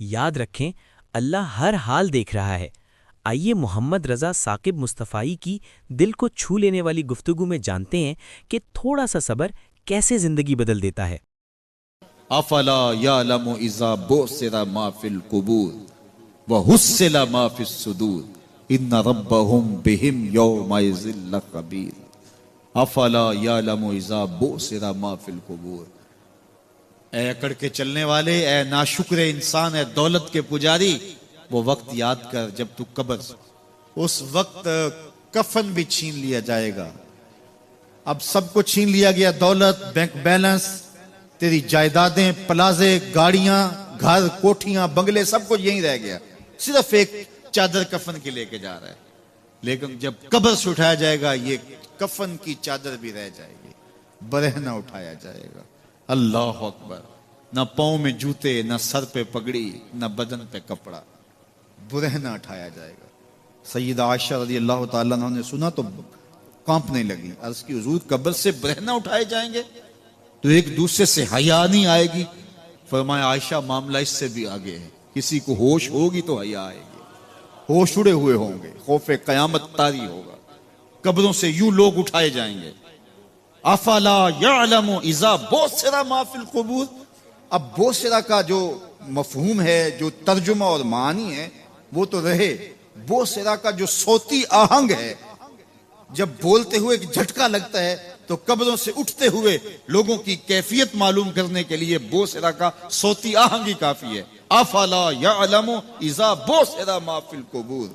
याद रखें, अल्लाह हर हाल देख रहा है। आइए मोहम्मद रज़ा साकिब मुस्तफ़ाई की दिल को छू लेने वाली गुफ्तगू में जानते हैं कि थोड़ा सा सब्र कैसे ज़िंदगी बदल देता है। अफला यालमु इज़ा बुसिरा मा फिल कुबूर व हुस्सिला मा फिस सुदूर इन्ना रब्बहुम बिहिम यौमइज़िल लखबीर। अफला यालमु इज़ा बुसिरा मा फिल कुबूर। ए अकड़ के चलने वाले, ए नाशुक्र इंसान, ए दौलत के पुजारी, वो वक्त याद कर जब तू कब्र, उस वक्त कफन भी छीन लिया जाएगा। अब सबको छीन लिया गया, दौलत, बैंक बैलेंस, तेरी जायदादें, प्लाजे, गाड़ियां, घर, कोठियां, बंगले, सब कुछ यहीं रह गया। सिर्फ एक चादर कफन के लेके जा रहा है। लेकिन जब कब्र से उठाया जाएगा, ये कफन की चादर भी रह जाएगी, बरहना उठाया जाएगा। अल्लाह अकबर। ना पांव में जूते, ना सर पे पगड़ी, ना बदन पे कपड़ा, बुरहना उठाया जाएगा। सैयदा आयशा रज़ी अल्लाह ताला अन्हा ने सुना तो कांपने लगी। अर्ज़ की, हुजूर कब्र से बुरहना उठाए जाएंगे तो एक दूसरे से हया नहीं आएगी? फरमाया, आयशा मामला इससे भी आगे है। किसी को होश होगी तो हया आएगी, होश उड़े हुए होंगे, खौफे कयामत तारी होगा। कब्रों से यूं लोग उठाए जाएंगे। अफला यअलमु इज़ा बुसिरा मा फिल कुबूर। अब बोसिरा का जो मफहूम है, जो तर्जुमा और मानी है, वो तो रहे। बोसिरा का जो सोती आहंग है, जब बोलते हुए एक झटका लगता है तो कब्रों से उठते हुए लोगों की कैफियत मालूम करने के लिए बोसिरा का सोती आहंग ही काफी है। अफला यअलमु इज़ा बुसिरा मा फिल कुबूर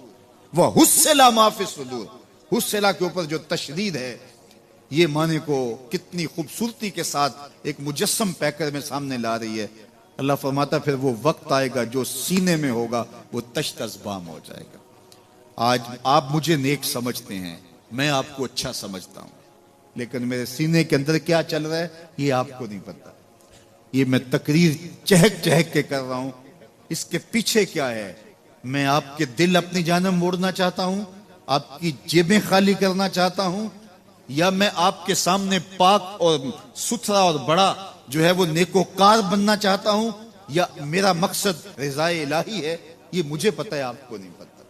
व हुस्सिला मा फिस सुदूर। हुस्सिला के ऊपर जो तशदीद है, ये माने को कितनी खूबसूरती के साथ एक मुजस्सम पैकर में सामने ला रही है। अल्लाह फरमाता, फिर वो वक्त आएगा जो सीने में होगा वो तश्तज़बाम हो जाएगा। आज आप मुझे नेक समझते हैं, मैं आपको अच्छा समझता हूं, लेकिन मेरे सीने के अंदर क्या चल रहा है ये आपको नहीं पता। ये मैं तकरीर चहक चहक के कर रहा हूं, इसके पीछे क्या है? मैं आपके दिल अपनी जानब मोड़ना चाहता हूं, आपकी जेबें खाली करना चाहता हूं, या मैं आपके सामने पाक और सुथरा और बड़ा जो है वो नेकोकार बनना चाहता हूं, या मेरा मकसद रिज़ाए इलाही है? ये मुझे पता है, आपको नहीं पता।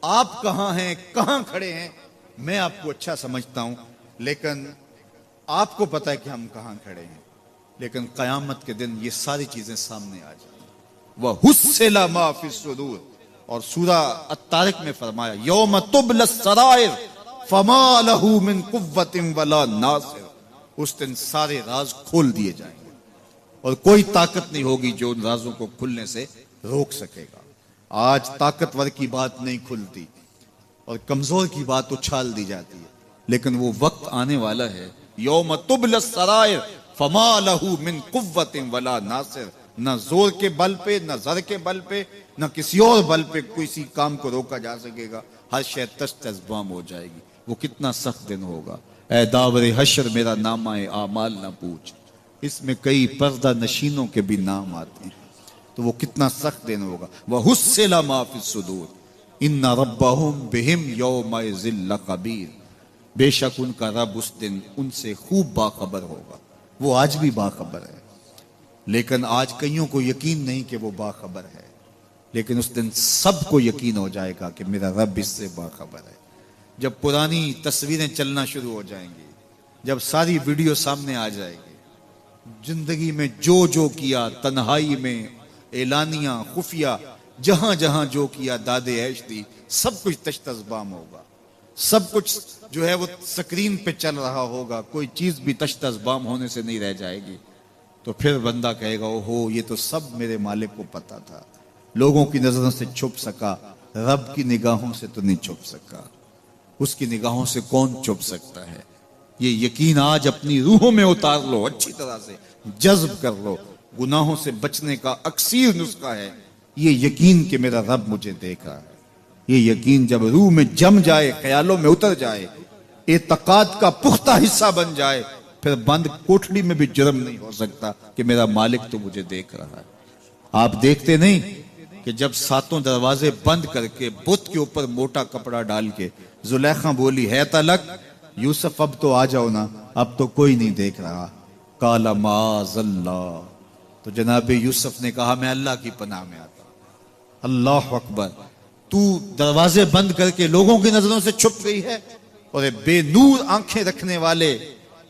आप कहां हैं, कहां खड़े हैं, मैं आपको अच्छा समझता हूं, लेकिन आपको पता है कि हम कहां खड़े हैं। लेकिन कयामत के दिन ये सारी चीजें सामने आ जाएंगी। वह हुस्सिला मा फिस सुदूर। और सूरा अत्तारिक में फरमाया, यौम तुबलस सराइर फमा लहू मिन कुव्वतिन वला नासिर। उस दिन सारे राज खोल दिए जाएंगे और कोई ताकत नहीं होगी जो उन राजों को खुलने से रोक सकेगा। आज ताकतवर की बात नहीं खुलती और कमजोर की बात उछाल दी जाती है, लेकिन वो वक्त आने वाला है, यौम तुबलस सराइर फमा लहू मिन कुव्वतिन वला नासिर। न जोर के बल पे, न जर के बल पे, न किसी और बल पे किसी काम को रोका जा सकेगा। हर शय तश्तज़बाम हो जाएगी। वो कितना सख्त दिन होगा। ए दावरे हशर मेरा नामा ए आमाल ना पूछ, इसमें कई पर्दा नशीनों के भी नाम आते हैं। तो वो कितना सख्त दिन होगा। वह हुस्सिला मा फिस सुदूर इन्ना रब्बहुम बिहिम यौमइज़िल लखबीर। बेशक उनका रब उस दिन उनसे खूब बाखबर होगा। वो आज भी बाखबर है, लेकिन आज कईयों को यकीन नहीं कि वो बाखबर है, लेकिन उस दिन सबको यकीन हो जाएगा कि मेरा रब इससे बाखबर है। जब पुरानी तस्वीरें चलना शुरू हो जाएंगी, जब सारी वीडियो सामने आ जाएगी, जिंदगी में जो जो किया, तन्हाई में, एलानिया, खुफिया, जहां जहां जो किया, दादे ऐश दी, सब कुछ तश्तज़बाम होगा। सब कुछ जो है वो स्क्रीन पे चल रहा होगा, कोई चीज भी तश्तज़बाम होने से नहीं रह जाएगी। तो फिर बंदा कहेगा, ओहो ये तो सब मेरे मालिक को पता था, लोगों की नजरों से छुप सका, रब की निगाहों से तो नहीं छुप सका। उसकी निगाहों से कौन छुप सकता है? ये यकीन आज अपनी रूहों में उतार लो, अच्छी तरह से जज्ब कर लो। गुनाहों से बचने का अक्सीर नुस्खा है ये यकीन कि मेरा रब मुझे देख रहा है। ये यकीन जब रूह में जम जाए, ख्यालों में उतर जाए, एतकाद का पुख्ता हिस्सा बन जाए, फिर बंद कोठड़ी में भी जुर्म नहीं हो सकता कि मेरा मालिक तो मुझे देख रहा है। आप देखते नहीं कि जब सातों दरवाजे बंद करके बुत के ऊपर मोटा कपड़ा डाल के जुलेखा बोली, है तलक यूसुफ अब तो आ जाओ ना, अब तो कोई नहीं देख रहा। काला माज़ल्लाह, तो जनाब यूसुफ ने कहा मैं अल्लाह की पनाह में आता अल्लाह अकबर, तू दरवाजे बंद करके लोगों की नजरों से छुप गई है और ये बेनूर आंखें रखने वाले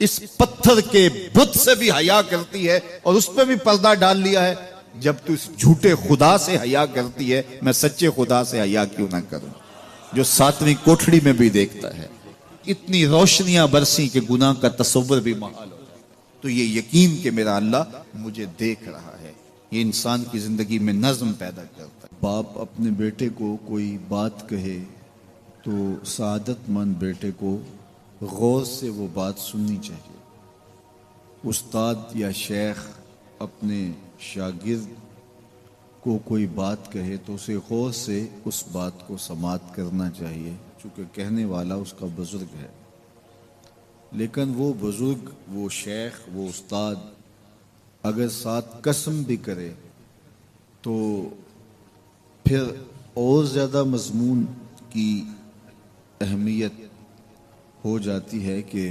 इस पत्थर के बुत से भी हया करती है और उस पर भी पर्दा डाल लिया है। जब तू इस झूठे खुदा से हया करती है, मैं सच्चे खुदा से हया क्यों ना करूं, जो सातवीं कोठड़ी में भी देखता है। इतनी रोशनियां बरसी कि गुनाह का तसव्वुर भी महाल हो जाए। तो ये यकीन कि मेरा अल्लाह मुझे देख रहा है, ये इंसान की जिंदगी में नज्म पैदा करता है। बाप अपने बेटे को कोई बात कहे तो सादतमंद बेटे को गौर से वो बात सुननी चाहिए। उस्ताद या शेख अपने शागिर्द को कोई बात कहे तो उसे गौर से उस बात को समात करना चाहिए, चूँकि कहने वाला उसका बुजुर्ग है। लेकिन वो बुजुर्ग, वो शेख, वो उस्ताद अगर साथ कसम भी करे तो फिर और ज़्यादा मजमून की अहमियत हो जाती है कि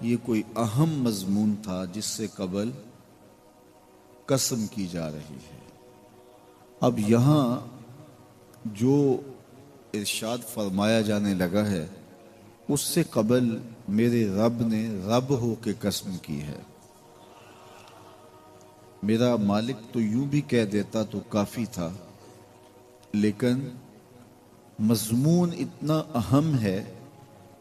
ये कोई अहम मजमून था जिससे कबल कसम की जा रही है। अब यहाँ जो इरशाद फरमाया जाने लगा है उससे कबल मेरे रब ने रब हो के कसम की है। मेरा मालिक तो यूं भी कह देता तो काफ़ी था, लेकिन मजमून इतना अहम है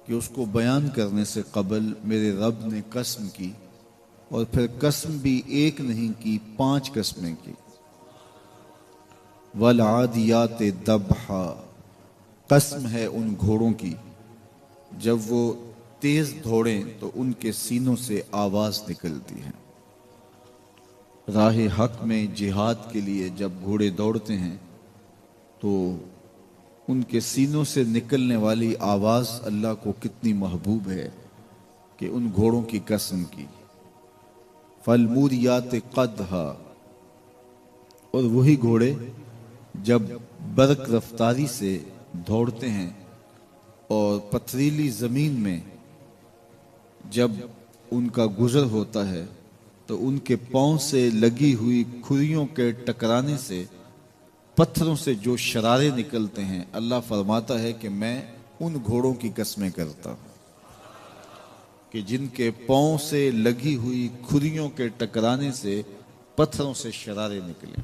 कि उसको बयान करने से कबल मेरे रब ने कसम की, और फिर कसम भी एक नहीं की, 5 कसमें की। वल आदियात दबहा, कसम है उन घोड़ों की जब वो तेज दौड़ें तो उनके सीनों से आवाज निकलती है। राह हक में जिहाद के लिए जब घोड़े दौड़ते हैं तो उनके सीनों से निकलने वाली आवाज अल्लाह को कितनी महबूब है कि उन घोड़ों की कसम की। फलमूरियात कदहा, और वही घोड़े जब बरक रफ्तारी से दौड़ते हैं और पथरीली जमीन में जब उनका गुजर होता है तो उनके पांव से लगी हुई खुरियों के टकराने से, पत्थरों से जो शरारे निकलते हैं, अल्लाह फरमाता है कि मैं उन घोड़ों की कसमें करता हूं कि जिनके पांव से लगी हुई खुरियों के टकराने से पत्थरों से शरारे निकले।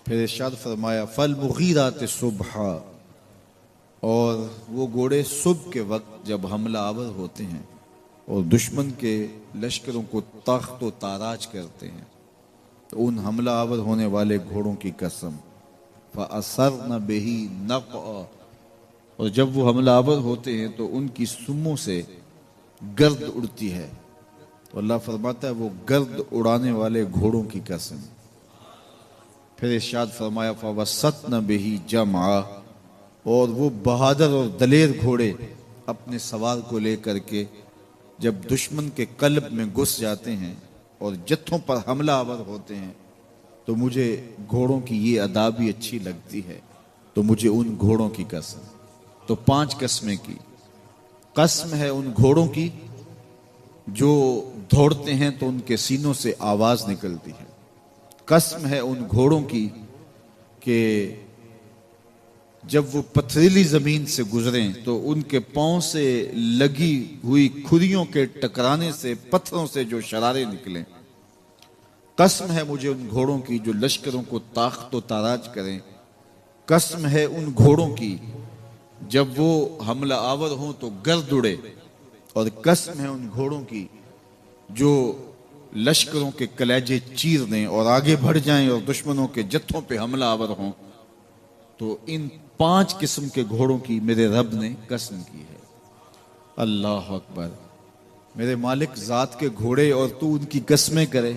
फिर इरशाद फरमाया फल मुगीरात सुबह, और वो घोड़े सुबह के वक्त जब हमला आवर होते हैं और दुश्मन के लश्करों को तख्त व ताराज करते हैं तो उन हमला आवर होने वाले घोड़ों की कसम। फ़असरन बिही नक़अ, और जब वो हमला आवर होते हैं तो उनकी सुमों से गर्द उड़ती है, तो अल्लाह फरमाता है वो गर्द उड़ाने वाले घोड़ों की कसम। फिर इरशाद फरमाया फ़वसतन बिही जमा, और वो बहादुर और दलेर घोड़े अपने सवार को लेकर के जब दुश्मन के कल्ब में घुस जाते हैं और जत्थों पर हमला आवर होते हैं तो मुझे घोड़ों की ये अदा भी अच्छी लगती है, तो मुझे उन घोड़ों की कसम। तो 5 कसमें की। कसम है उन घोड़ों की जो दौड़ते हैं तो उनके सीनों से आवाज निकलती है। कसम है उन घोड़ों की कि जब वो पथरीली जमीन से गुजरें तो उनके पांव से लगी हुई खुरियों के टकराने से, पत्थरों से जो शरारे निकलें। कसम है मुझे उन घोड़ों की जो लश्करों को ताख्त व ताराज करें। कसम है उन घोड़ों की जब वो हमला आवर हों तो गर्द उड़े, और कसम है उन घोड़ों की जो लश्करों के कलेजे चीर दें और आगे बढ़ जाएं और दुश्मनों के जत्थों पे हमला आवर हों। तो इन 5 किस्म के घोड़ों की मेरे रब ने कसम की है। अल्लाह अकबर, मेरे मालिक जात के घोड़े और तू उनकी कसमें करे।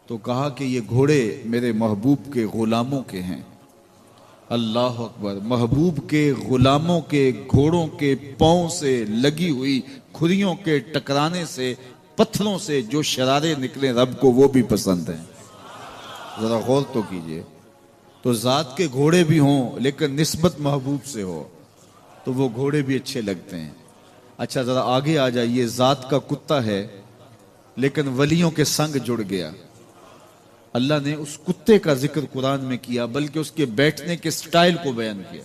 तो कहा कि ये घोड़े मेरे महबूब के गुलामों के हैं। अल्लाह अकबर, महबूब के गुलामों के घोड़ों के पांव से लगी हुई खुरियों के टकराने से, पत्थरों से जो शरारे निकले, रब को वो भी पसंद है। जरा गौर तो कीजिए। तो जात के घोड़े भी हों लेकिन निस्बत महबूब से हो तो वो घोड़े भी अच्छे लगते हैं। अच्छा जरा आगे आ जाइए। जात का कुत्ता है लेकिन वलियों के संग जुड़ गया। अल्लाह ने उस कुत्ते का जिक्र कुरान में किया, बल्कि उसके बैठने के स्टाइल को बयान किया।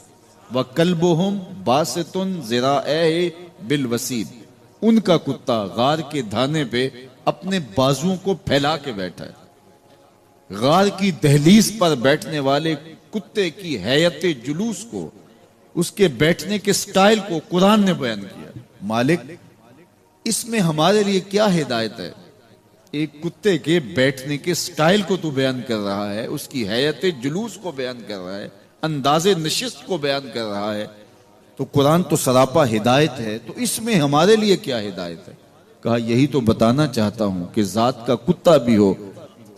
व कल्बुहुम बासितुन ज़िराअह बिल वसीद, उनका कुत्ता गार के धाने पे अपने बाजुओं को फैला के बैठा है। गार की दहलीज पर बैठने वाले कुत्ते की हैयत जुलूस को, उसके बैठने के स्टाइल को कुरान ने बयान किया। मालिक, इसमें हमारे लिए क्या हिदायत है? एक कुत्ते के बैठने के स्टाइल को तू बयान कर रहा है, उसकी हैयत जुलूस को बयान कर रहा है, अंदाजे नशिस्त को बयान कर रहा है, तो कुरान तो सरापा हिदायत है, तो इसमें हमारे लिए क्या हिदायत है? कहा यही तो बताना चाहता हूं कि जात का कुत्ता भी हो,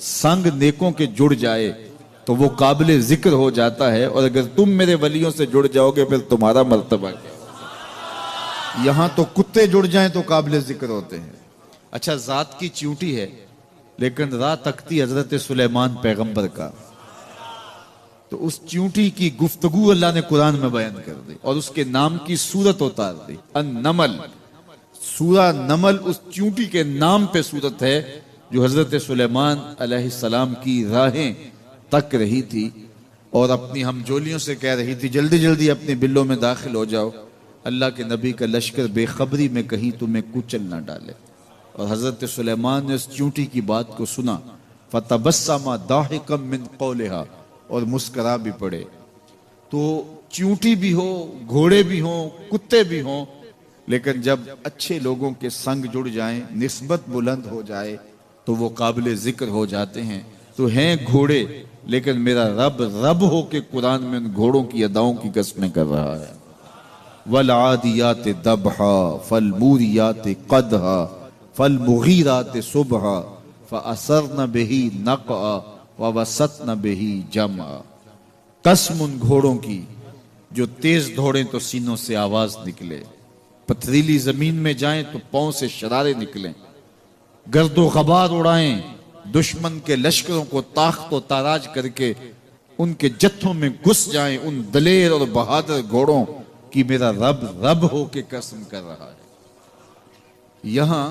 संग नेकों के जुड़ जाए तो वो काबिल जिक्र हो जाता है, और अगर तुम मेरे वलियों से जुड़ जाओगे फिर तुम्हारा मर्तबा क्या होगा? यहां तो कुत्ते जुड़ जाएं तो काबिल जिक्र होते हैं। अच्छा, जात की चींटी है, लेकिन राह तकती हजरत सुलेमान पैगंबर का, तो उस चींटी की गुफ्तगू अल्लाह ने कुरान में बयान कर दी और उसके नाम की सूरत उतार दी। अन-नमल, सूरा नमल उस चींटी के नाम पे सूरत है जो हजरत सुलेमान अलैहिस्सलाम की राहें तक रही थी और अपनी हमजोलियों से कह रही थी जल्दी जल्दी अपने बिल्लों में दाखिल हो जाओ, अल्लाह के नबी का लश्कर बेखबरी में कहीं तुम्हें कुचल ना डाले। और हजरत सुलेमान ने उस चींटी की बात को सुना, फतबस्समा दाहिकम मिन कौलिहा, और मुस्करा भी पड़े। तो चींटी भी हो, घोड़े भी हो, कुत्ते भी हो, लेकिन जब अच्छे लोगों के संग जुड़ जाएं, निस्बत बुलंद हो जाए, तो वो काबिल जिक्र हो जाते हैं। तो हैं घोड़े, लेकिन मेरा रब रब हो के कुरान में उन घोड़ों की अदाओं की कसमें कर रहा है। वल आदियात दबहा फल मूरियात कदहा फल मुगीरात सुबहा फअसरन बिही नक़अ व वसतन बिही जमा। कसम उन घोड़ों की जो तेज दौड़े तो सीनों से आवाज निकले, पथरीली जमीन में जाएं तो पांव से शरारे निकलें, गर्दो गबार उड़ाएं, दुश्मन के लश्करों को ताख्त व ताराज करके उनके जत्थों में घुस जाएं, उन दलेर और बहादुर घोड़ों की मेरा रब रब हो के कसम कर रहा है। यहां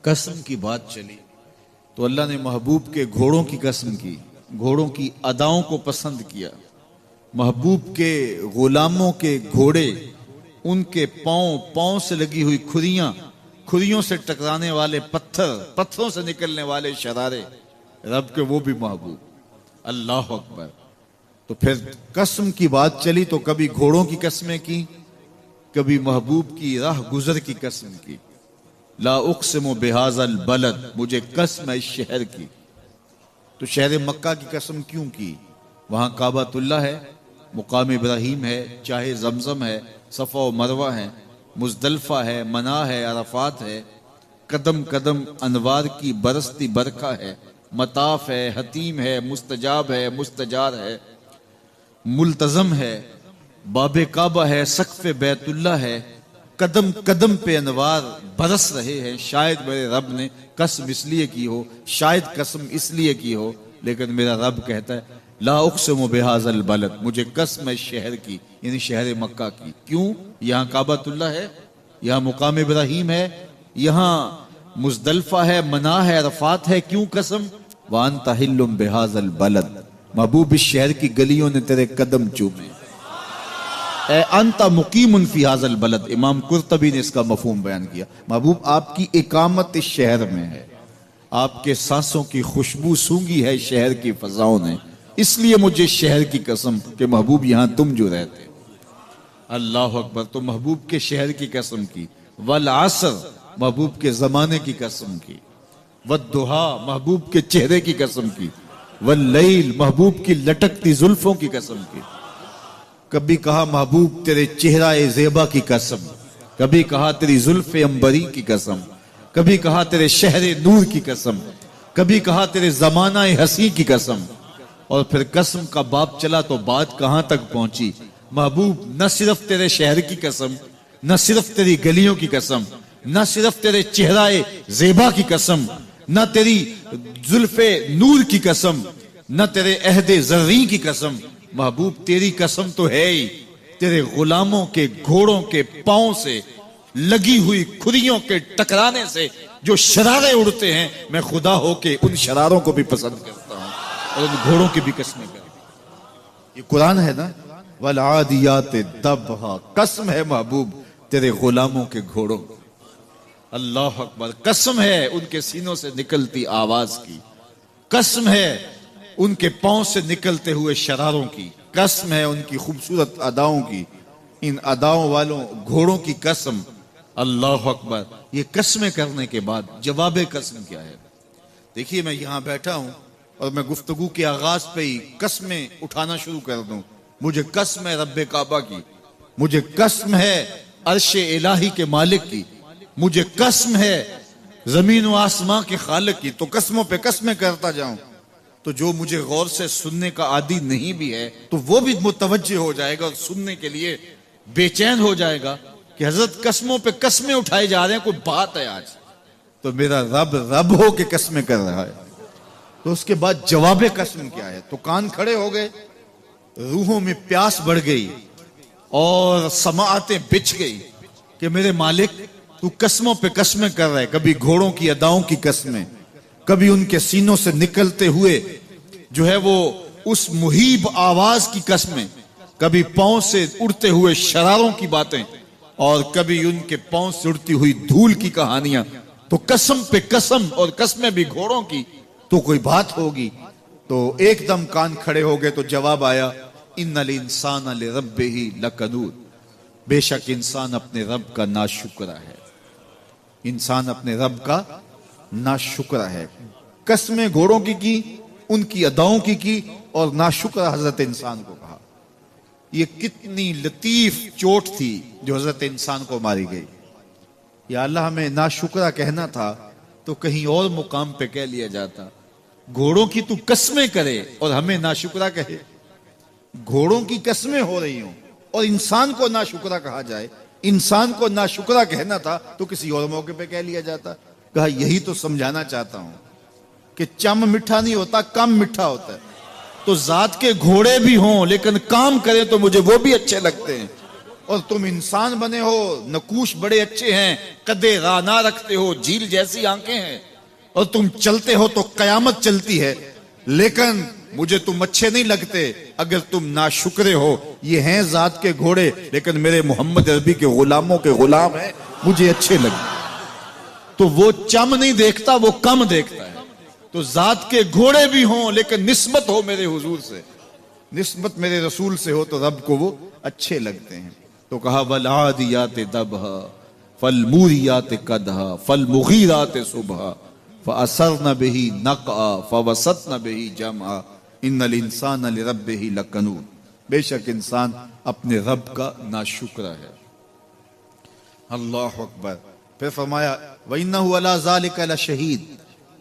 कसम की बात चली तो अल्लाह ने महबूब के घोड़ों की कसम की, घोड़ों की अदाओं को पसंद किया। महबूब के गुलामों के घोड़े, उनके पांव, पांव से लगी हुई खुरियां, खुरियों से टकराने वाले पत्थर, पत्थरों से निकलने वाले शरारे, रब के वो भी महबूब। अल्लाह अकबर। तो फिर कसम की बात चली तो कभी घोड़ों की कसमें की, कभी महबूब की राह गुजर की कसम की। ला उक़सिमु बिहाज़ल बलद, मुझे कसम है इस शहर की। तो शहर मक्का की कसम क्यों की? वहां काबातुल्लाह है, मुकाम इब्राहिम है, चाहे जमजम है, सफ़ा व मरवा है, मुज़दलिफ़ा है, मना है, अरफात है, कदम कदम अनवार की बरसती बरखा है, मताफ है, हतीम है, मुस्तजाब है, मुस्तजार है, मुल्तज़म है, बाबे काबा है, सक़्फ़े बैतुल्लाह है, कदम कदम पे अनवार बरस रहे हैं। शायद मेरे रब ने कसम इसलिए की हो, शायद कसम इसलिए की हो, लेकिन मेरा रब कहता है ला उक़सिमु बिहाज़ल बलद, मुझे कसम है शहर की, यानी शहर मक्का की। क्यों? यहाँ काबातुल्लाह है, यहाँ मुकाम इब्राहिम है, यहाँ मुज़दलिफ़ा है, मना है, अरफात है। क्यों कसम? व अंत हिल्लुम बिहाज़ल बलद, महबूब इस शहर की गलियों ने तेरे कदम चूमे। अंता मुकीमुन फी हाज़ल बलद, इमाम कुर्तबी ने इसका मफहूम बयान किया। महबूब आपकी इकामत इस शहर में है, आपके सांसों की खुशबू सूंघी है शहर की फजाओं ने, इसलिए मुझे शहर की कसम कि महबूब यहां तुम जो रहते। अल्लाह अकबर। तो महबूब के शहर की कसम की। वल असर, महबूब के जमाने की कसम की। वद्दुहा, महबूब के चेहरे की कसम की। वल लैल, महबूब की लटकती जुल्फों की कसम की। कभी कहा महबूब तेरे चेहरा ए ज़ेबा की कसम, कभी कहा तेरी जुल्फ़े अंबरी की कसम, कभी कहा तेरे शहरे नूर की कसम, कभी कहा तेरे जमाना ए हसी की कसम। और फिर कसम का बाप चला तो बात कहां तक पहुंची। महबूब न सिर्फ तेरे शहर की कसम, न सिर्फ तेरी गलियों की कसम, न सिर्फ तेरे चेहरा ए ज़ेबा की कसम, न तेरी जुल्फ़े नूर की कसम, न तेरे अहदे ज़र्री की कसम। महबूब तेरी कसम तो है ही, तेरे गुलामों के घोड़ों के पांव से लगी हुई खुरियों के टकराने से जो शरारे उड़ते हैं, मैं खुदा हो के उन शरारों को भी पसंद करता हूं। और उन घोड़ों की भी कसमें करे। ये कुरान है ना, वल आदियात दबहा, कसम है महबूब तेरे गुलामों के घोड़ों। अल्लाह अकबर, कसम है उनके सीनों से निकलती आवाज की, कसम है उनके पांव से निकलते हुए शरारों की, कसम है उनकी खूबसूरत अदाओं की, इन अदाओं वालों घोड़ों की कसम। अल्लाह अकबर। ये कसमें करने के बाद जवाब कसम क्या है? देखिए, मैं यहां बैठा हूं और मैं गुफ्तगू के आगाज पे ही कसमें उठाना शुरू कर दूं। मुझे कसम है रब्बे काबा की, मुझे कसम है अर्श इलाही के मालिक की, मुझे कसम है जमीन व आसमां के खालिक की। तो कसमों पे कसमें करता जाऊं तो जो मुझे गौर से सुनने का आदी नहीं भी है तो वो भी मुतवज्जे हो जाएगा और सुनने के लिए बेचैन हो जाएगा कि हजरत कसमों पे कसमें उठाए जा रहे हैं, कोई बात है आज। तो मेरा रब रब हो के कसमें कर रहा है। तो उसके बाद जवाब कसम क्या है? तो कान खड़े हो गए, रूहों में प्यास बढ़ गई और समाअतें बिछ गई कि मेरे मालिक तू कसमों पे कसमें कर रहा है। कभी घोड़ों की अदाओं की कसमें, कभी उनके सीनों से निकलते हुए जो है वो उस मुहीब आवाज की कसमें, कभी पांव से उड़ते हुए शरारों की बातें और कभी उनके पांव से उड़ती हुई धूल की कहानियां। तो कसम पे कसम और कसमें भी घोड़ों की, तो कोई बात होगी। तो एकदम कान खड़े हो गए। तो जवाब आया, इन्नल इंसान लिरब्बिही लकनूद, बेशक इंसान अपने रब का नाशुक्र है, इंसान अपने रब का नाशुक्र है। कसमें घोड़ों की, उनकी अदाओं की और नाशुक्र हजरत इंसान को कहा। ये कितनी लतीफ चोट थी जो हजरत इंसान को मारी गई। या अल्लाह, हमें नाशुक्रा कहना था तो कहीं और मुकाम पे कह लिया जाता। घोड़ों की तू कसमें करे और हमें नाशुक्रा कहे। घोड़ों की कसमें हो रही हों और इंसान को नाशुक्रा कहा जाए, इंसान को नाशुक्रा कहना था तो किसी और मौके पे कह लिया जाता। कहा यही तो समझाना चाहता हूं कि चम मीठा नहीं होता, काम मीठा होता है। तो जात के घोड़े भी हों लेकिन काम करें तो मुझे वो भी अच्छे लगते हैं। और तुम इंसान बने हो, नकूश बड़े अच्छे हैं, कदे राना रखते हो, झील जैसी आंखें हैं, और तुम चलते हो तो कयामत चलती है, लेकिन मुझे तुम अच्छे नहीं लगते अगर तुम नाशुक्रे हो। ये हैं जात के घोड़े लेकिन मेरे मोहम्मद अरबी के गुलामों के गुलाम हैं, मुझे अच्छे लगते। तो वो चम नहीं देखता, वो कम देखता है। तो जात के घोड़े भी हों लेकिन निस्बत हो मेरे हुजूर से, निस्बत मेरे रसूल से हो तो रब को वो अच्छे लगते हैं। तो कहा वल आदियात दबहा फल मूरियात कदहा फल मुगीरात सुबहा फअसरन बिही नक़अ फवसतन बिही जमअ इन्नल इंसान लिरब्बिही लकनूद, बेशक इंसान अपने रब का नाशुक्र है। अल्लाह अकबर। फिर फरमाया व इन्नहु अला ज़ालिका लशहीद,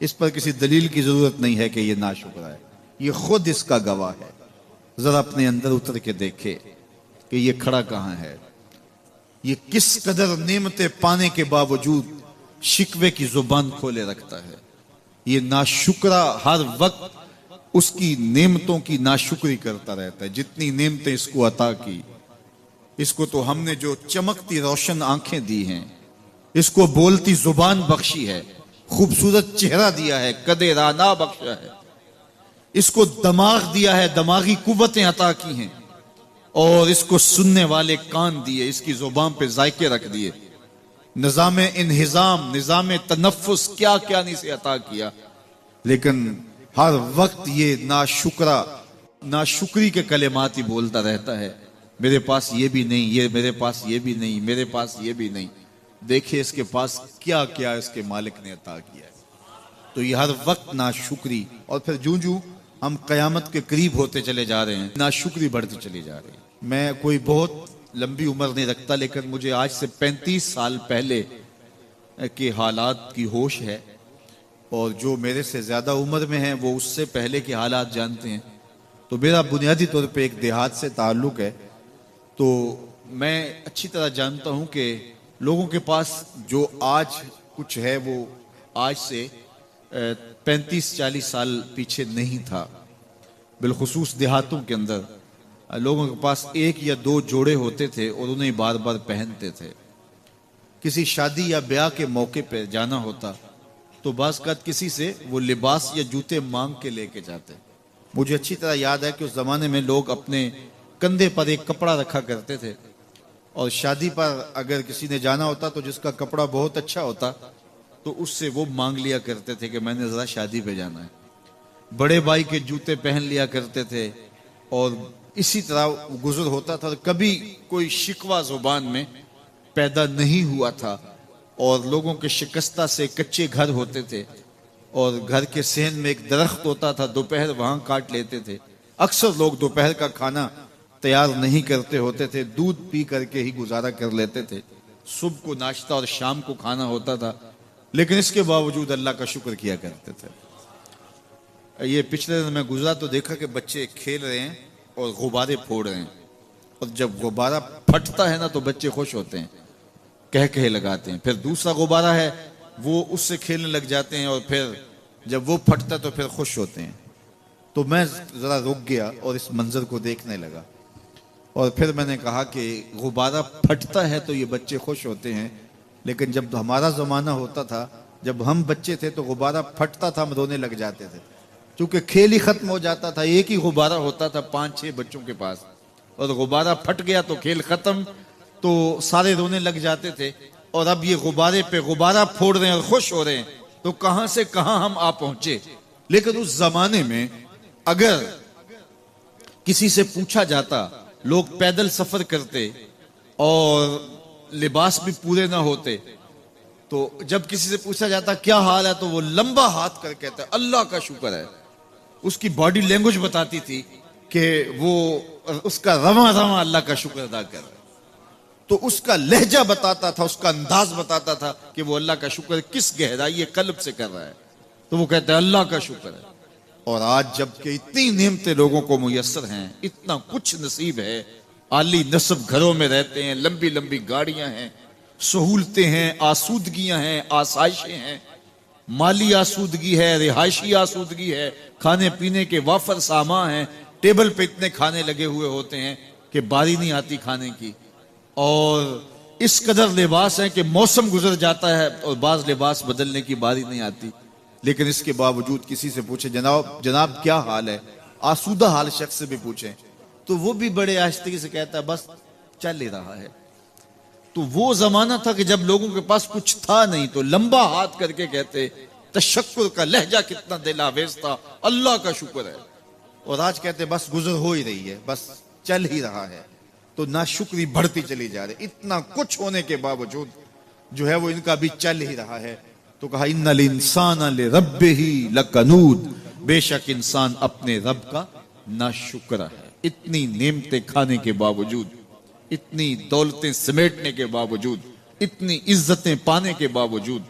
इस पर किसी दलील की जरूरत नहीं है कि ये नाशुक्र है, ये खुद इसका गवाह है। जरा अपने अंदर उतर के देखे कि ये खड़ा कहां है, ये किस कदर नेमतें पाने के बावजूद शिकवे की जुबान खोले रखता है। ये नाशुक्रा हर वक्त उसकी नेमतों की नाशुक्री करता रहता है। जितनी नेमतें इसको अता की, इसको तो हमने जो चमकती रोशन आंखें दी हैं, इसको बोलती जुबान बख्शी है, खूबसूरत चेहरा दिया है, कदे राना बख्शा है, इसको दिमाग दिया है, दिमागी कुव्वतें अता की हैं, और इसको सुनने वाले कान दिए, इसकी जुबान पे जायके रख दिए, निजाम इन्हिजाम, निजाम तनफ्फुस, क्या क्या नहीं से अता किया। लेकिन हर वक्त ये नाशुक्रा, नाशुक्री के कलेमात ही बोलता रहता है। मेरे पास ये भी नहीं, ये मेरे पास ये भी नहीं, मेरे पास ये भी नहीं। देखिए इसके पास क्या क्या इसके मालिक ने अता किया है। तो ये हर वक्त नाशुक्री, और फिर जूं जूं हम कयामत के करीब होते चले जा रहे हैं, नाशुक्री बढ़ती चली जा रही है। मैं कोई बहुत लंबी उम्र नहीं रखता, लेकिन मुझे आज से 35 साल पहले के हालात की होश है, और जो मेरे से ज़्यादा उम्र में हैं वो उससे पहले के हालात जानते हैं। तो मेरा बुनियादी तौर पे एक देहात से ताल्लुक़ है, तो मैं अच्छी तरह जानता हूँ कि लोगों के पास जो आज कुछ है वो आज से 35-40 साल पीछे नहीं था। बिलखुसूस देहातों के अंदर लोगों के पास एक या दो जोड़े होते थे और उन्हें बार बार पहनते थे। किसी शादी या ब्याह के मौके पर जाना होता तो बाज़ किसी से वो लिबास या जूते मांग के लेके जाते, मुझे अच्छी तरह याद है कि उस जमाने में लोग अपने कंधे पर एक कपड़ा रखा करते थे और शादी पर अगर किसी ने जाना होता तो जिसका कपड़ा बहुत अच्छा होता तो उससे वो मांग लिया करते थे कि मैंने जरा शादी पे जाना है। बड़े भाई के जूते पहन लिया करते थे और इसी तरह गुजर होता था। कभी कोई शिकवा जुबान में पैदा नहीं हुआ था और लोगों के शिकस्ता से कच्चे घर होते थे और घर के सहन में एक दरख्त होता था, दोपहर वहां काट लेते थे। अक्सर लोग दोपहर का खाना तैयार नहीं करते होते थे, दूध पी करके ही गुजारा कर लेते थे। सुबह को नाश्ता और शाम को खाना होता था, लेकिन इसके बावजूद अल्लाह का शुक्र किया करते थे। ये पिछले दिन मैं गुजरा तो देखा कि बच्चे खेल रहे हैं और गुब्बारे फोड़ रहे हैं और जब गुब्बारा फटता है ना तो बच्चे खुश होते हैं, कह कह लगाते हैं। फिर दूसरा गुब्बारा है वो उससे खेलने लग जाते हैं और फिर जब वो फटता तो फिर खुश होते हैं। तो मैं जरा रुक गया और इस मंजर को देखने लगा और फिर मैंने कहा कि गुब्बारा फटता है तो ये बच्चे खुश होते हैं, लेकिन जब हमारा जमाना होता था, जब हम बच्चे थे तो गुब्बारा फटता था, हम रोने लग जाते थे क्योंकि खेल ही खत्म हो जाता था। एक ही गुब्बारा होता था 5-6 बच्चों के पास और गुब्बारा फट गया तो खेल खत्म, तो सारे रोने लग जाते थे। और अब ये गुब्बारे पे गुब्बारा फोड़ रहे हैं और खुश हो रहे हैं, तो कहां से कहां हम आ पहुंचे। लेकिन उस जमाने में अगर किसी से पूछा जाता, लोग पैदल सफर करते और लिबास भी पूरे ना होते, तो जब किसी से पूछा जाता क्या हाल है तो वो लंबा हाथ कर कहता अल्लाह का शुक्र है। उसकी बॉडी लैंग्वेज बताती थी कि वो उसका रवा रवा अल्लाह का शुक्र अदा कर रहा है। तो उसका लहजा बताता था, उसका अंदाज बताता था कि वो अल्लाह का शुक्र किस गहराई कल्ब से कर रहा है। तो वो कहता है अल्लाह का शुक्र है। और आज जबकि इतनी नेमतें लोगों को मुयस्सर हैं, इतना कुछ नसीब है, आली नस्ब घरों में रहते हैं, लंबी लंबी गाड़ियां हैं, सहूलतें हैं, आसूदगियां हैं, आसाइशें हैं, माली आसूदगी है, रिहायशी आसूदगी है, खाने पीने के वाफर सामान हैं, टेबल पे इतने खाने लगे हुए होते हैं कि बारी नहीं आती खाने की। और इस कदर लिबास है कि मौसम गुजर जाता है और बाज लिबास बदलने की बारी नहीं आती। लेकिन इसके बावजूद किसी से पूछे जनाब क्या हाल है, आसूदा हाल शख्स से भी पूछे तो वो भी बड़े आहिस्ते से कहता है बस चल ही रहा है। तो वो जमाना था कि जब लोगों के पास कुछ था नहीं तो लंबा हाथ करके कहते, तशक्कुर का लहजा कितना दिलावेज था, अल्लाह का शुक्र है। और आज कहते बस गुजर हो ही रही है, बस चल ही रहा है। तो नाशुक्री बढ़ती चली जा रही, इतना कुछ होने के बावजूद जो है वो इनका भी चल ही रहा है। तो कहा इन्नल इंसान लिरब्बिही लकनूद, बेशक इंसान अपने रब का नाशुक्र है। इतनी नेमतें खाने के बावजूद, इतनी दौलतें समेटने के बावजूद, इतनी इज्जतें पाने के बावजूद,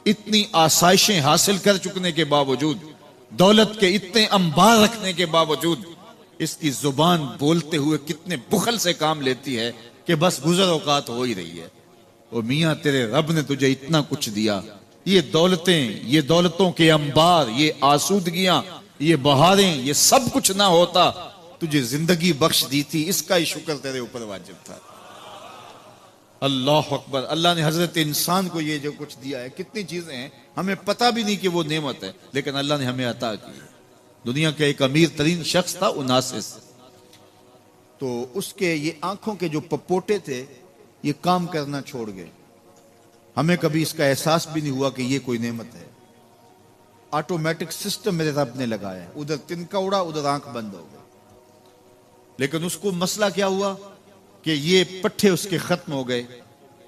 इतनी आसाइशें हासिल कर चुकने के बावजूद, दौलत के इतने अंबार रखने के बावजूद इसकी जुबान बोलते हुए कितने बुखल से काम लेती है कि बस गुजर औकात हो ही रही है। और मियां तेरे रब ने तुझे इतना कुछ दिया, ये दौलतें, ये दौलतों के अंबार, ये आसूदगियां, ये बहारें, ये सब कुछ ना होता, तुझे जिंदगी बख्श दी थी, इसका ही शुक्र तेरे ऊपर वाजिब था। अल्लाह अकबर। अल्लाह ने हजरत इंसान को ये जो कुछ दिया है, कितनी चीजें हैं हमें पता भी नहीं कि वो नेमत है, लेकिन अल्लाह ने हमें अता की। दुनिया का एक अमीर तरीन शख्स था उनासिस, तो उसके ये आंखों के जो पपोटे थे ये काम करना छोड़ गए। हमें कभी इसका एहसास भी नहीं हुआ कि ये कोई नेमत है। ऑटोमेटिक सिस्टम मेरे रब ने लगाया है, उधर तिनका उड़ा, उधर आंख बंद हो गई। लेकिन उसको मसला क्या हुआ कि ये पट्टे उसके खत्म हो गए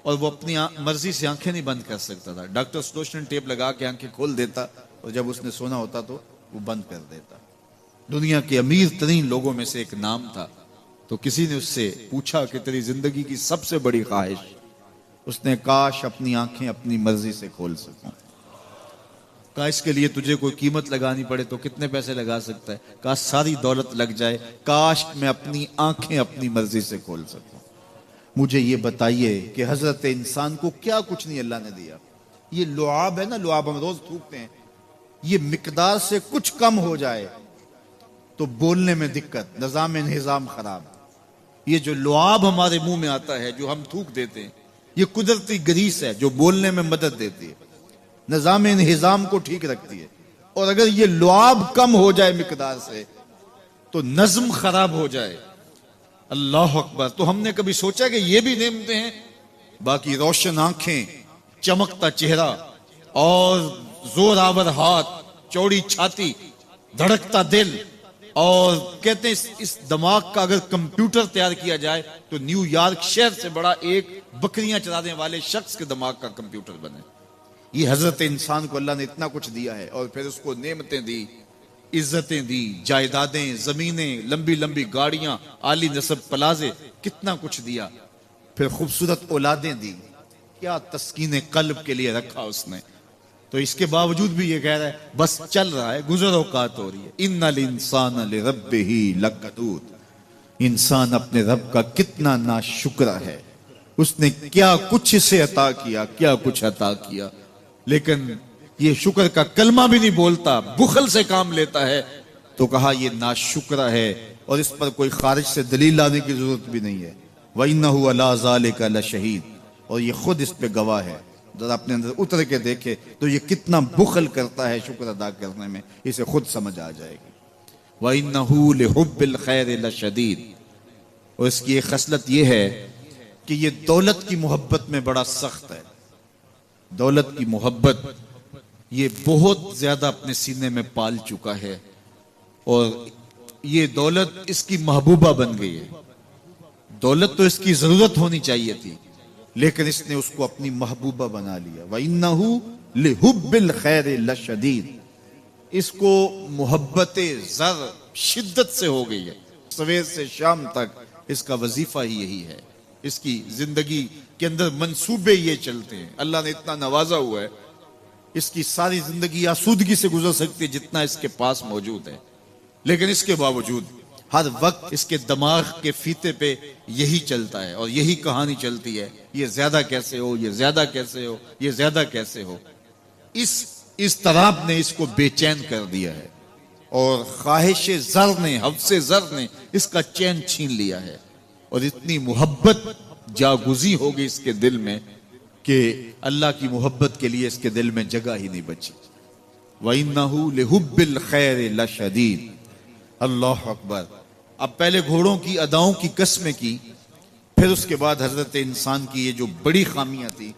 और वो अपनी मर्जी से आंखें नहीं बंद कर सकता था। डॉक्टर स्लोशन टेप लगा के आंखें खोल देता और जब उसने सोना होता तो वो बंद कर देता। दुनिया के अमीर तरीन लोगों में से एक नाम था। तो किसी ने उससे पूछा कि तेरी जिंदगी की सबसे बड़ी ख्वाहिश? उसने काश अपनी आंखें अपनी मर्जी से खोल सकूं। कहा इसके लिए तुझे कोई कीमत लगानी पड़े तो कितने पैसे लगा सकता है? कहा सारी दौलत लग जाए, काश मैं अपनी आंखें अपनी मर्जी से खोल सकूं। मुझे ये बताइए कि हजरत इंसान को क्या कुछ नहीं अल्लाह ने दिया। ये लुआब है ना, लुआब हम रोज थूकते हैं, ये मिकदार से कुछ कम हो जाए तो बोलने में दिक्कत, निजाम इंहिजाम खराब। ये जो लुआब हमारे मुंह में आता है, जो हम थूक देते हैं, ये कुदरती ग्रीस है जो बोलने में मदद देती है, निजाम इंहिजाम को ठीक रखती है। और अगर ये लुआब कम हो जाए मिकदार से तो नज्म खराब हो जाए। अल्लाह अकबर। तो हमने कभी सोचा कि ये भी नेमतें हैं? बाकी रोशन आंखें, चमकता चेहरा और जोरावर हाथ, चौड़ी छाती, धड़कता दिल, और कहते हैं इस दिमाग का अगर कंप्यूटर तैयार किया जाए तो न्यूयॉर्क शहर से बड़ा एक बकरियां चलाने वाले शख्स के दिमाग का कंप्यूटर बने। ये हजरत इंसान को अल्लाह ने इतना कुछ दिया है, और फिर उसको नेमतें दी, इज्जतें दी, जायदादें, जमीनें, लंबी लंबी गाड़ियां, आली नसब प्लाजे, कितना कुछ दिया। फिर खूबसूरत औलादें दी, क्या तस्कीन कल्ब के लिए रखा उसने। तो इसके बावजूद भी ये कह रहा है बस चल रहा है, गुजर औकात हो रही है। इन्नल इंसान लिरब्बिही लकनूद। इंसान अपने रब का कितना नाशुक्र है, उसने क्या कुछ इसे अता किया, क्या कुछ अता किया, लेकिन ये शुक्र का कलमा भी नहीं बोलता, बुखल से काम लेता है। तो कहा ये नाशुक्र है, और इस पर कोई खारिज से दलील लाने की जरूरत भी नहीं है। वइन्नहु अला ज़ालिका लशहीद, और ये खुद इस पे गवाह है। जरा अपने अंदर उतर के देखे तो ये कितना बुखल करता है शुक्र अदा करने में, इसे खुद समझ आ जाएगी। वइन्नहु लिहुब्बिल खैर लशदीद, और इसकी एक खसलत ये है कि ये दौलत की मोहब्बत में बड़ा सख्त है। दौलत की मोहब्बत ये बहुत ज्यादा अपने सीने में पाल चुका है, और ये दौलत इसकी महबूबा बन गई है। दौलत तो इसकी जरूरत होनी चाहिए थी, लेकिन इसने उसको अपनी महबूबा बना लिया। वइन्नहु लिहुब्बिल खैर लशदीद, इसको मोहब्बत ज़र शिद्दत से हो गई है। सवेर से शाम तक इसका वजीफा ही यही है। इसकी जिंदगी के अंदर मंसूबे ये चलते हैं। अल्लाह ने इतना नवाजा हुआ है, इसकी सारी जिंदगी आसूदगी से गुजर सकती है जितना इसके पास मौजूद है, लेकिन इसके बावजूद हर वक्त इसके दिमाग के फीते पे यही चलता है और यही कहानी चलती है, ये ज्यादा कैसे हो, ये ज्यादा कैसे हो, ये ज्यादा कैसे हो। इस तराब ने इसको बेचैन कर दिया है, और ख्वाहिश ज़र ने, हफ्से ज़र ने इसका चैन छीन लिया है, और इतनी मोहब्बत जागुजी हो गई इसके दिल में कि अल्लाह की मोहब्बत के लिए इसके दिल में जगह ही नहीं बची। वइन्नहु लिहुब्बिल खैर लशदीद। अल्लाह अकबर। अब पहले घोड़ों की अदाओं की कस्में की, फिर उसके बाद हजरत इंसान की ये जो बड़ी खामियां थी,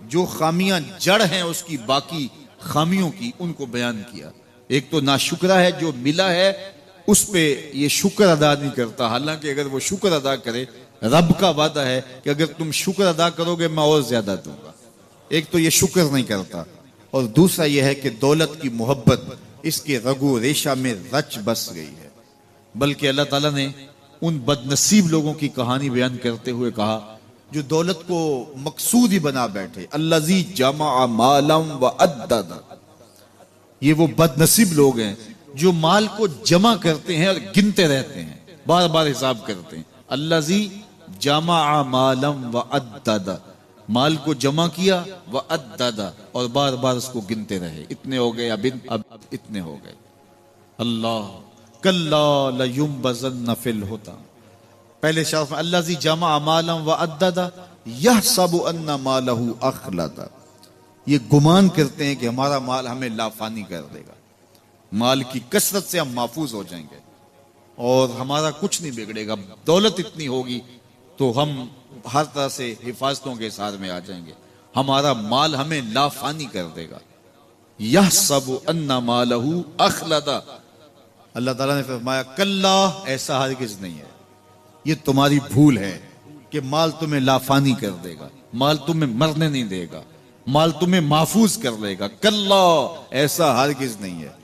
जो खामियां जड़ हैं उसकी बाकी खामियों की, उनको बयान किया। एक तो नाशुक्रा है, जो मिला है उस पे ये शुक्र अदा नहीं करता, हालांकि अगर वो शुक्र अदा करे, रब का वादा है कि अगर तुम शुक्र अदा करोगे मैं और ज्यादा दूंगा। एक तो ये शुक्र नहीं करता, और दूसरा यह है कि दौलत की मोहब्बत इसके रगो रेशा में रच बस गई है। बल्कि अल्लाह ताला ने उन बदनसीब लोगों की कहानी बयान करते हुए कहा जो दौलत को मकसूद ही बना बैठे। अल्लज़ी जमा मालम व अद्दद। ये वो बदनसीब लोग हैं जो माल को जमा करते हैं और गिनते रहते हैं, बार बार हिसाब करते हैं। अल्लज़ी जमा मालम व अद्दद, माल को जमा किया, व अद्दद, और बार बार उसको गिनते रहे। इतने हो गए, अब इतने हो गए। अल्लाह कल्ला लयुम्बज़न्न फिल हुतम। पहले शर्फ में अल्लज़ी जमा मालम व अद्दद यहसबु अन्ना मालहु अखलद। ये गुमान करते हैं कि हमारा माल हमें लाफानी कर देगा, माल की कसरत से हम महफूज हो जाएंगे और हमारा कुछ नहीं बिगड़ेगा। दौलत इतनी होगी तो हम हर तरह से हिफाजतों के साथ में आ जाएंगे, हमारा माल हमें लाफानी कर देगा। यह सब अन्ना मालहू अखलदा। अल्लाह ताला ने फरमाया कल्ला, ऐसा हरगिज़ नहीं है, ये तुम्हारी भूल है कि माल तुम्हें लाफानी कर देगा, माल तुम्हें मरने नहीं देगा, माल तुम्हें महफूज कर लेगा। कल्ला, ऐसा हरगिज़ नहीं है,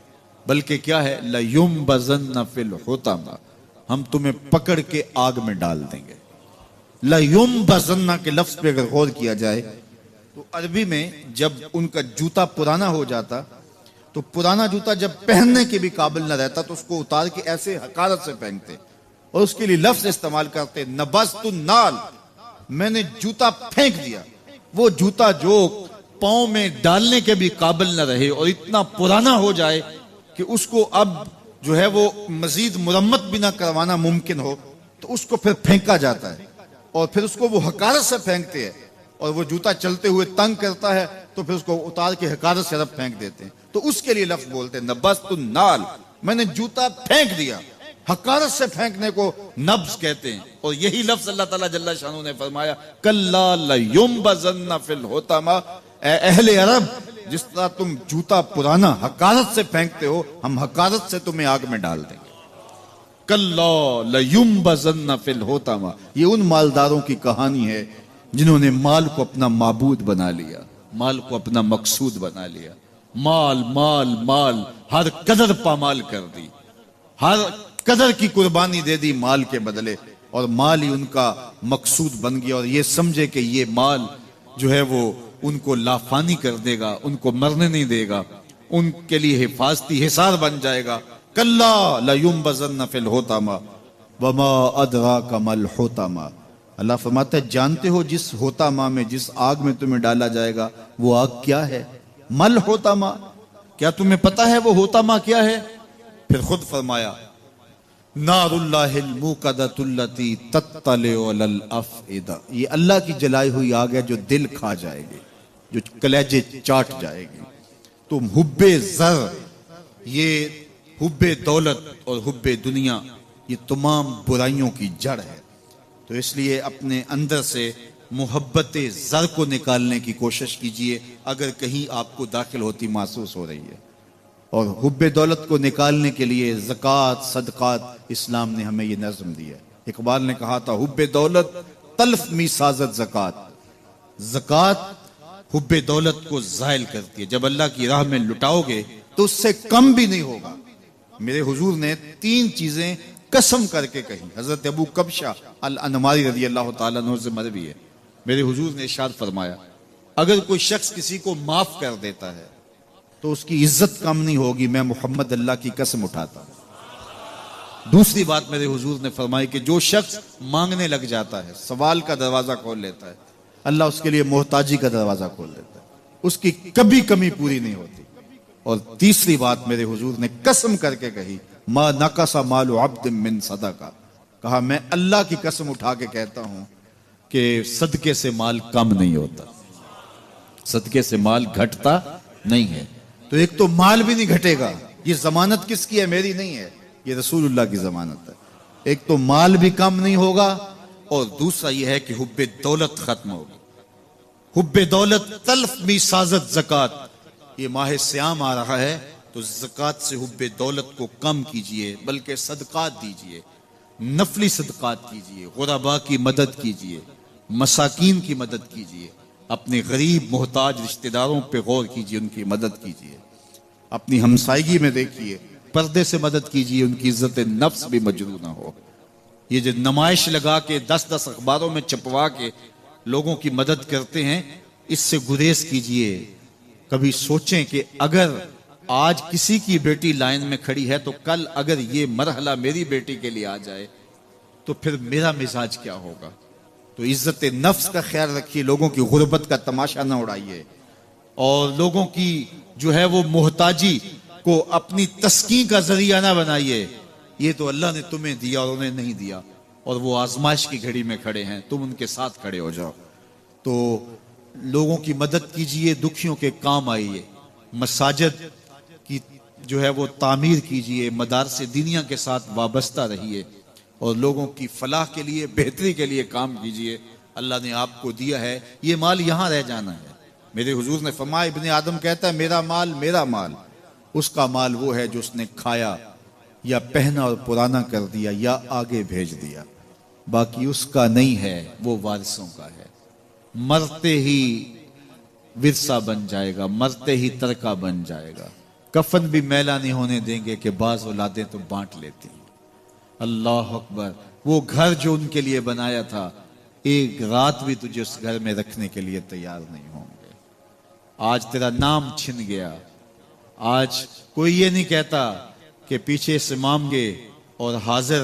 बल्कि क्या है, लयुम्बज़न्न फिल हुतम, हम तुम्हें पकड़ के आग में डाल देंगे। लयुम्बज़न्न के लफ्ज पे अगर गौर किया जाए तो अरबी में जब उनका जूता पुराना हो जाता तो पुराना जूता जब पहनने के भी काबिल न रहता तो उसको उतार के ऐसे हकारत से पहनते और उसके लिए लफ्ज इस्तेमाल करते नबज़तु नाल, मैंने जूता फेंक दिया। वो जूता जो पांव में डालने के भी काबिल न रहे और इतना पुराना हो जाए कि उसको अब जो है वो मजीद मुरम्मत भी ना करवाना मुमकिन हो, तो उसको फिर फेंका जाता है और फिर उसको वो हकारत से फेंकते हैं और वो जूता चलते हुए तंग करता है तो फिर उसको उतार के हकारत से रब फेंक देते हैं। तो उसके लिए लफ्ज बोलते हैं नबज़तु नाल, मैंने जूता फेंक दिया, हकारत से फेंकने को नब्ज कहते हैं। और यही लफ्ज अल्लाह ताला जल्ला शानू ने फरमाया, कल्ला लयुम्बज़न्ना फिल होतामा, ए अहले अरब, जिस तरह तुम जूता पुराना हकारत से फेंकते हो, हम हकारत से तुम्हें आग में डाल देंगे। कल्ला लयुम्बज़न्ना फिल होतामा, ये उन मालदारों की कहानी है जिन्होंने माल को अपना माबूद बना लिया, माल को अपना मकसूद बना लिया। माल माल माल, हर कदर पामाल कर दी, हर कदर की कुर्बानी दे दी माल के बदले, और माल ही उनका मकसूद बन गया। और ये समझे कि ये माल जो है वो उनको लाफानी कर देगा, उनको मरने नहीं देगा, उनके लिए हिफाजती हिसार बन जाएगा। कल्ला लयुम्बज़न्ना फिल होतामा वमा अदराका मल होतामा। अल्लाह फरमाता है, जानते हो जिस होतामा में, जिस आग में तुम्हें डाला जाएगा, वो आग क्या है? मल होतामा, क्या तुम्हें पता है वो होतामा क्या है? फिर खुद फरमाया, नारुल्लाहिल मुक़द्दतुल्लती तत्तलिउ अलल अफ़इदा, ये अल्लाह की जलाई हुई आग है जो दिल खा जाएगी, जो कलेजे चाट जाएगी। तुम हुब्बे ज़र, ये हुब्बे दौलत और हुब्बे दुनिया, ये तमाम बुराइयों की जड़ है। तो इसलिए अपने अंदर से मोहब्बत ज़र को निकालने की कोशिश कीजिए, अगर कहीं आपको दाखिल होती महसूस हो रही है। और हुब्बे दौलत को निकालने के लिए ज़कात, सदक़ात, इस्लाम ने हमें ये नज़म दिया है। इकबाल ने कहा था, हुब्बे दौलत तल्फ मी साजत ज़कात, ज़कात हुब्बे दौलत को ज़ायल करती है। जब अल्लाह की राह में लुटाओगे तो उससे कम भी नहीं होगा। मेरे हुजूर ने 3 चीजें कसम करके कही। हजरत अबू कबशा अल अनमारी रज़ी अल्लाह ताला अन्हु से मरवी है, मेरे हुजूर ने इरशाद फरमाया, अगर कोई शख्स किसी को माफ कर देता है तो उसकी इज्जत कम नहीं होगी, मैं मोहम्मद अल्लाह की कसम उठाता हूं। दूसरी बात मेरे हुजूर ने फरमाई कि जो शख्स मांगने लग जाता है, सवाल का दरवाजा खोल लेता है, अल्लाह उसके लिए मोहताजी का दरवाजा खोल देता है, उसकी कभी कमी पूरी नहीं होती। और तीसरी बात मेरे हुजूर ने कसम करके कही, मा नकसा मालु अब्दिन मिन सदका, कहा मैं अल्लाह की कसम उठा के कहता हूं कि सदके से माल कम नहीं होता, सदके से माल घटता नहीं है। तो एक तो माल भी नहीं घटेगा, ये जमानत किसकी है? मेरी नहीं है, ये रसूलुल्लाह की जमानत है। एक तो माल भी कम नहीं होगा, और दूसरा यह है कि हुब्बे दौलत खत्म होगी। हुब्बे दौलत तल्फ मी साजत ज़कात, ये माह सियाम आ रहा है तो ज़कात से हुब्बे दौलत को कम कीजिए, बल्कि सदकात दीजिए, नफली सदकात कीजिए, गुरबा की मदद कीजिए, मसाकीन की मदद कीजिए, अपने गरीब मोहताज रिश्तेदारों पे गौर कीजिए, उनकी मदद कीजिए, अपनी हमसायगी में देखिए, पर्दे से मदद कीजिए, उनकी इज्जत नफ्स भी मजरू ना हो। ये जो नुमाइश लगा के 10-10 अखबारों में छपवा के लोगों की मदद करते हैं, इससे गुरेज कीजिए। कभी सोचें कि अगर आज किसी की बेटी लाइन में खड़ी है तो कल अगर ये मरहला मेरी बेटी के लिए आ जाए तो फिर मेरा मिजाज क्या होगा। तो इज्जत नफ्स का ख्याल रखिए, लोगों की गुर्बत का तमाशा ना उड़ाइए, और लोगों की जो है वो मोहताजी को अपनी तस्कीन का जरिया ना बनाइए। ये तो अल्लाह ने तुम्हें दिया और उन्हें नहीं दिया, और वो आजमाइश की घड़ी में खड़े हैं, तुम उनके साथ खड़े हो जाओ। तो लोगों की मदद कीजिए, दुखियों के काम आइए, मसाजिद की जो है वो तामीर कीजिए, मदारसे दीनिया के साथ वाबस्ता रहिए, और लोगों की फलाह के लिए, बेहतरी के लिए काम कीजिए। अल्लाह ने आपको दिया है, ये माल यहां रह जाना है। मेरे हुजूर ने फरमाया, इब्ने आदम कहता है मेरा माल मेरा माल, उसका माल वो है जो उसने खाया या पहना और पुराना कर दिया या आगे भेज दिया, बाकी उसका नहीं है, वो वारिसों का है। मरते ही विरसा बन जाएगा, मरते ही तरका बन जाएगा। कफन भी मैला नहीं होने देंगे कि बाज औलादें तो बांट लेती। अल्लाह अकबर। वो घर जो उनके लिए बनाया था, एक रात भी तुझे उस घर में रखने के लिए तैयार नहीं होंगे। आज तेरा नाम छिन गया। आज कोई ये नहीं कहता कि पीछे से मामगे और हाजिर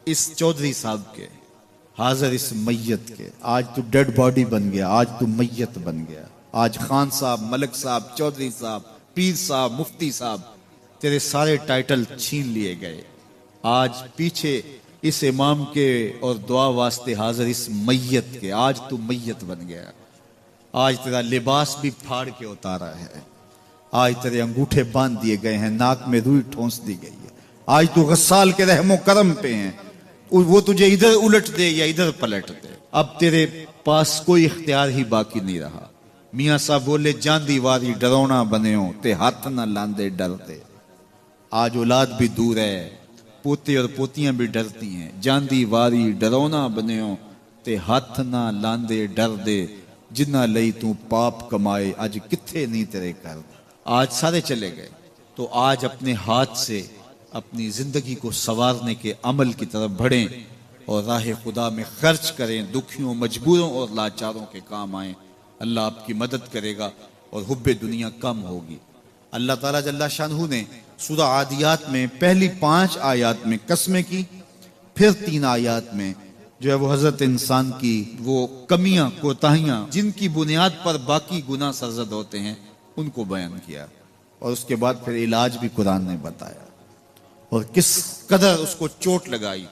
इस चौधरी साहब के, हाजिर इस मैयत के। आज तू डेड बॉडी बन गया, आज तू मैयत बन गया। आज खान साहब, मलिक साहब, चौधरी साहब, पीर साहब, मुफ्ती साहब, तेरे सारे टाइटल छीन लिए गए। आज पीछे इस इमाम के और दुआ वास्ते हाजिर इस मैयत के, आज तू मैयत बन गया। आज तेरा लिबास भी फाड़ के उतारा है, आज तेरे अंगूठे बांध दिए गए हैं, नाक में रुई ठोंस दी गई है, आज तू गस्साल के रहमो करम पे हैं, वो तुझे इधर उलट दे या इधर पलट दे। अब तेरे पास कोई इख्तियार ही बाकी नहीं रहा। मियाँ साहब बोले, जांदी वारी डरौना बने हो ते हाथ ना लांदे डरते। आज औलाद भी दूर है, पोते और पोतियां भी डरती हैं। जांदी वारी डरौना बने हो ते हाथ ना लांदे डर दे, जिन्ना लई तू पाप कमाए आज किथे नहीं तेरे कर। आज सारे चले गए, तो आज अपने हाथ से अपनी जिंदगी को संवारने के अमल की तरफ बढ़ें और राह खुदा में खर्च करें, दुखियों, मजबूरों और लाचारों के काम आए। अल्लाह आपकी मदद करेगा और हुब्बे दुनिया कम होगी। अल्लाह ताला जल्ला शानहू ने सूरह आदियात में पहली 5 आयत में कसमें की, फिर 3 आयत में जो है वो हजरत इंसान की वो कमियां, कोताहियां, जिनकी बुनियाद पर बाकी गुनाह सरजद होते हैं, उनको बयान किया। और उसके बाद फिर इलाज भी कुरान ने बताया और किस कदर उसको चोट लगाई।